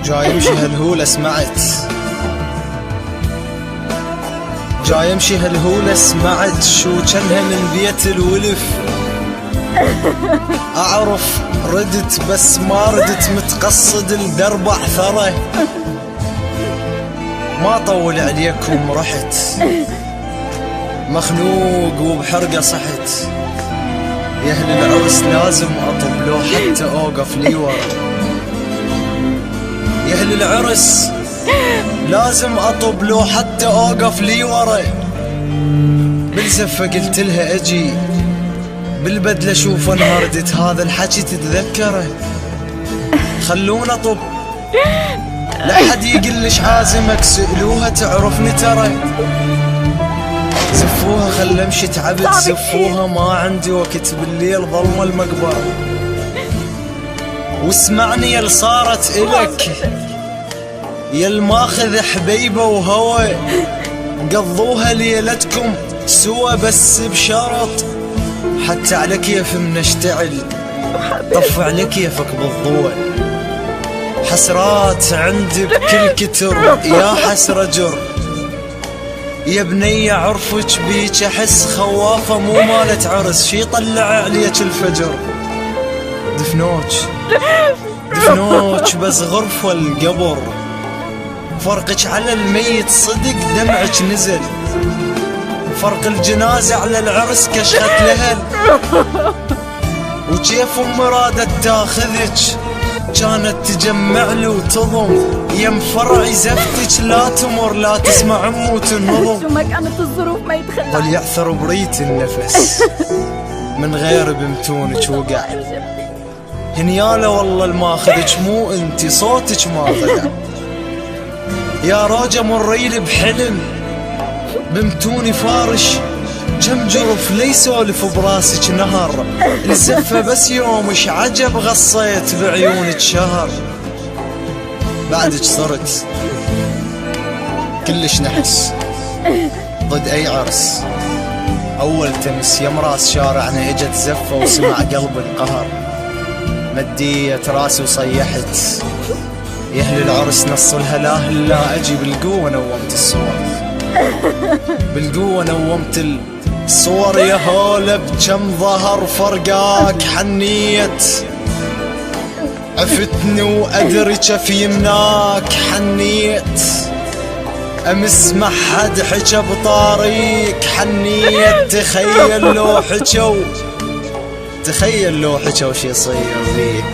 جاي يمشي هالهولة سمعت، جاي يمشي هالهولة سمعت شو جنها من بيت الولف. اعرف ردت بس ما ردت متقصد لدرب عثره. ما طول عليكم رحت مخنوق وبحرقه صحت. يا اهل العرس لازم اطب لو حتى اوقف لي ورا. يا اهل العرس لازم اطب لو حتى اوقف لي ورا. بالزفه قلت لها اجي، بالبدله اشوف انهردت هذا الحكي تتذكره. خلونا اطب لا حد يقلش عازمك، سألوها تعرفني ترى. زفوها خل امشي تعبت، زفوها ما عندي وقت بالليل ظلمة المقبرة. واسمعني يل صارت الك يل ماخذ حبيبه وهوى. قضوها ليلتكم سوا بس بشرط، حتى على كيف منشتعل طف على كيفك بالضوء. حسرات عندي بكل كتر يا حسرة جر. يا بنية عرفك بيك احس خوافة مو مالت عرس، شي طلع عليك الفجر. دفنوك بس غرفة القبر. فرقك على الميت صدق دمعك نزل، فرق الجنازة على العرس كشخت لهل. وكيف ام رادت تاخذك كانت تجمع له وتضم. يم فرعي زفتك لا تمر لا تسمع امه تنظم. شو ما كانت الظروف ما يتخلى وليعثر بريت النفس من غير بمتونك وقع. هنياله والله الماخذك مو انتي صوتك ما ضيع. يا روجة مريل بحلم بمتوني فارش جم جرف لي سولف براسك نهر. الزفة بس يومش عجب غصيت بعيونك شهر. بعدك صرت كلش نحس ضد اي عرس. اول تمس يم راس شارعنا اجت زفة وسمع قلب القهر. مديت راسي وصيحت يا اهل العرس نص الهلاه لا اجي. بالقوة نومت الصور، بالقوة نومت الصور يا هولا. بكم ظهر فرقاك حنيت، عفتني وادري كيف يمناك حنيت. امس ما حد حكى بطاريك حنيت. تخيل لو حكوا، تخيل لو حكوا شي يصير بيك.